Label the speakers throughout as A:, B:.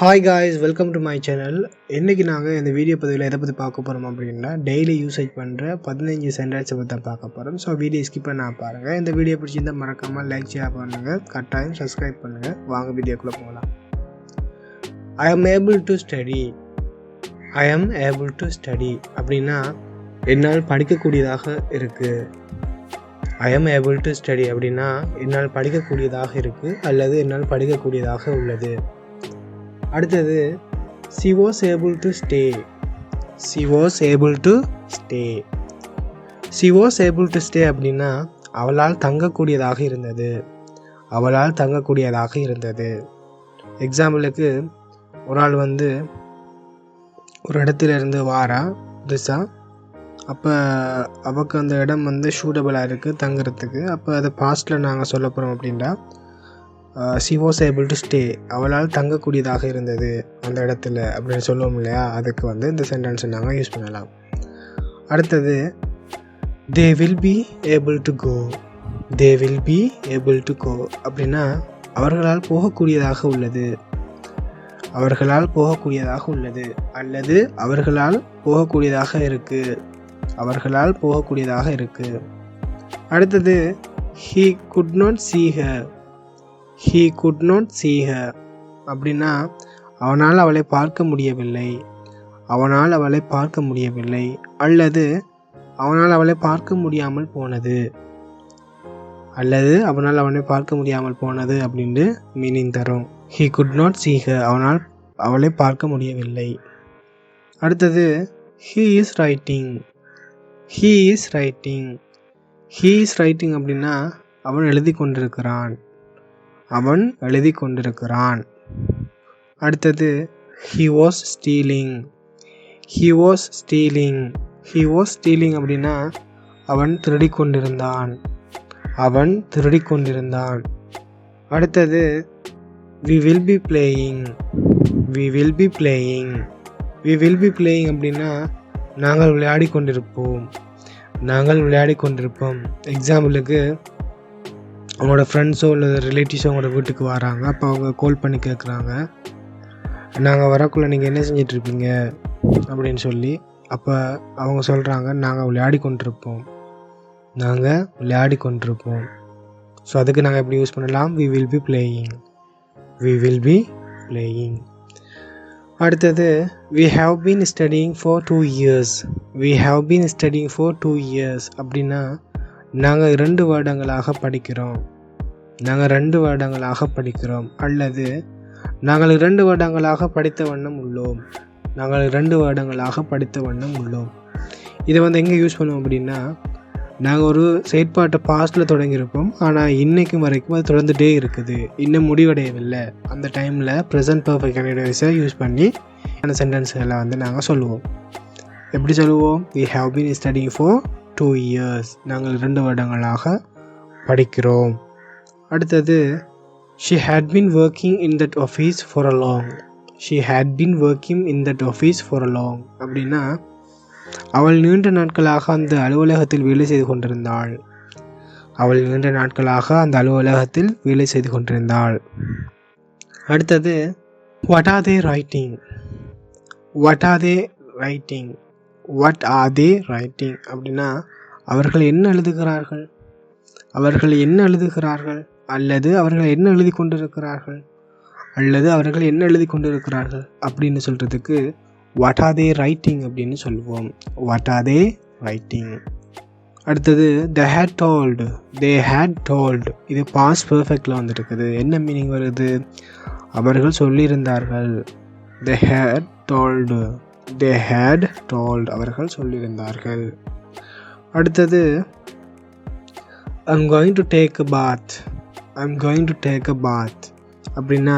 A: Hi guys, welcome to my channel. இன்றைக்கி நாங்கள் இந்த வீடியோ பதிவில் எதை பற்றி பார்க்க போகிறோம் அப்படின்னா, டெய்லி யூசேஜ் பண்ணுற 15 சென்டென்ஸை பற்றி தான் பார்க்க போகிறோம். ஸோ வீடியோ ஸ்கிப் பண்ண பாருங்கள். இந்த வீடியோ பிடிச்சிருந்தால் மறக்காமல் லைக் ஷேர் பண்ணுங்கள், கட்டாயம் சப்ஸ்கிரைப் பண்ணுங்கள். வாங்க வீடியோக்குள்ளே போகலாம். ஐ ஆம் ஏபிள் டு ஸ்டடி. ஐ ஆம் ஏபிள் டு ஸ்டடி அப்படின்னா என்னால் படிக்கக்கூடியதாக இருக்குது. ஐ ஆம் ஏபிள் டு ஸ்டடி அப்படின்னா என்னால் படிக்கக்கூடியதாக இருக்குது அல்லது என்னால் படிக்கக்கூடியதாக உள்ளது. அடுத்தது she was able to stay. she was able to stay. she was able to stay அப்படின்னா அவளால் தங்கக்கூடியதாக இருந்தது. அவளால் தங்கக்கூடியதாக இருந்தது. எக்ஸாம்பிளுக்கு ஒரு ஆள் ஒரு இடத்துல இருந்து வாரா திசா, அப்போ அவக்கு அந்த இடம் சூட்டபிளாக இருக்குது தங்குறதுக்கு. அப்போ அதை பாஸ்ட்டில் நாங்கள் சொல்ல போகிறோம் அப்படின்னா she was able to stay, அவளால் தங்கக்கூடியதாக இருந்தது அந்த இடத்துல அப்படின்னு சொல்லுவோம் இல்லையா, அதுக்கு இந்த சென்டென்ஸை நாங்கள் யூஸ் பண்ணலாம். அடுத்தது they will be able to go. they will be able to go அப்படின்னா அவர்களால் போகக்கூடியதாக உள்ளது. அவர்களால் போகக்கூடியதாக உள்ளது அல்லது அவர்களால் போகக்கூடியதாக இருக்குது. அவர்களால் போகக்கூடியதாக இருக்குது. அடுத்தது he could not see her. he could not see her அப்படின்னா அவனால் அவளை பார்க்க முடியவில்லை. அவனால் அவளை பார்க்க முடியவில்லை அல்லது அவனால் அவளை பார்க்க முடியாமல் போனது. அல்லது அவனால் அவனை பார்க்க முடியாமல் போனது அப்படின்ட்டு மீனிங் தரும். he could not see her அவனால் அவளை பார்க்க முடியவில்லை. அடுத்தது he is writing. he is writing. he is writing அப்படின்னா அவன் எழுதி கொண்டிருக்கிறான். அவன் எழுதி கொண்டிருக்கிறான். அடுத்தது he was stealing. he was stealing. he was stealing அப்படின்னா அவன் திருடி கொண்டிருந்தான். அவன் திருடி கொண்டிருந்தான். அடுத்தது we will be playing. we will be playing. we will be playing அப்படின்னா நாங்கள் விளையாடி கொண்டிருப்போம். நாங்கள் விளையாடி கொண்டிருப்போம். எக்ஸாம்பிளுக்கு அவங்களோட ஃப்ரெண்ட்ஸோ இல்லை ரிலேட்டிவ்ஸோ அவங்களோட வீட்டுக்கு வராங்க. அப்போ அவங்க கால் பண்ணி கேட்குறாங்க, நாங்கள் வரக்குள்ளே நீங்கள் என்ன செஞ்சிட்ருப்பீங்க அப்படின்னு சொல்லி. அப்போ அவங்க சொல்கிறாங்க, நாங்கள் விளையாடி கொண்டிருப்போம். நாங்கள் விளையாடி கொண்டிருப்போம். ஸோ அதுக்கு நாங்கள் எப்படி யூஸ் பண்ணலாம்? we will be playing. we will be playing. அடுத்தது we have been studying for 2 years. we have been studying for 2 years அப்படின்னா நாங்கள் 2 வருடங்களாக படிக்கிறோம். நாங்கள் 2 வருடங்களாக படிக்கிறோம் அல்லது நாங்கள் 2 வருடங்களாக படித்த வண்ணம் உள்ளோம். நாங்கள் 2 வருடங்களாக படித்த வண்ணம் உள்ளோம். இதை எங்கே யூஸ் பண்ணுவோம் அப்படின்னா, நாங்கள் ஒரு செயற்பாட்டை பாஸ்ட்டில் தொடங்கியிருப்போம், ஆனால் இன்றைக்கும் வரைக்கும் அது தொடர்ந்துகிட்டே இருக்குது, இன்னும் முடிவடையவில்லை. அந்த டைமில் ப்ரெசன்ட் பர்ஃபெக்ட் கண்டினியூஸை யூஸ் பண்ணி அந்த சென்டென்ஸ்களை நாங்கள் சொல்லுவோம். எப்படி சொல்லுவோம்? we have been studying for 2 years. நாங்கள் 2 வருடங்களாக படிக்கிறோம். அடுத்தது she had been working in that office for a long. she had been working in that office for a long அப்படின்னா அவள் நீண்ட நாட்களாக அந்த அலுவலகத்தில் வேலை செய்து கொண்டிருந்தாள். அவள் நீண்ட நாட்களாக அந்த அலுவலகத்தில் வேலை செய்து கொண்டிருந்தாள். அடுத்தது what are they writing. what are they writing. what are they writing அப்படின்னா அவர்கள் என்ன எழுதுகிறார்கள். அவர்கள் என்ன எழுதுகிறார்கள் அல்லது அவர்கள் என்ன எழுதி கொண்டிருக்கிறார்கள் அல்லது அவர்கள் என்ன எழுதி கொண்டிருக்கிறார்கள் அப்படின்னு சொல்கிறதுக்கு what are they writing அப்படின்னு சொல்லுவோம். what are they writing. அடுத்தது they had told. they had told இது past perfectல வந்துருக்குது. என்ன மீனிங் வருது? அவர்கள் சொல்லியிருந்தார்கள். they had told. they had told அவர்கள் சொல்லியிருந்தார்கள். அடுத்தது I'm going to take a bath. I'm going to take a bath அப்படின்னா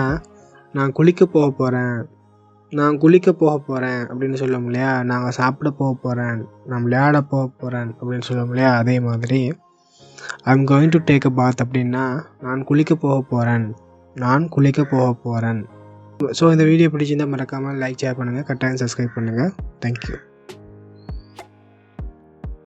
A: நான் குளிக்க போக போகிறேன். நான் குளிக்க போக போகிறேன் அப்படின்னு சொல்லுவோம் இல்லையா. நாங்கள் சாப்பிட போக போகிறேன், நான் விளையாட போக போகிறேன் அப்படின்னு சொல்லுவோம் இல்லையா. அதே மாதிரி I'm going to take a bath அப்படின்னா நான் குளிக்க போக போகிறேன். நான் குளிக்க போக போகிறேன். ஸோ இந்த வீடியோ பிடிச்சிருந்தால் மறக்காமல் லைக் ஷேர் பண்ணுங்கள், கட்டாயம் சப்ஸ்கிரைப் பண்ணுங்கள். தேங்க்யூ.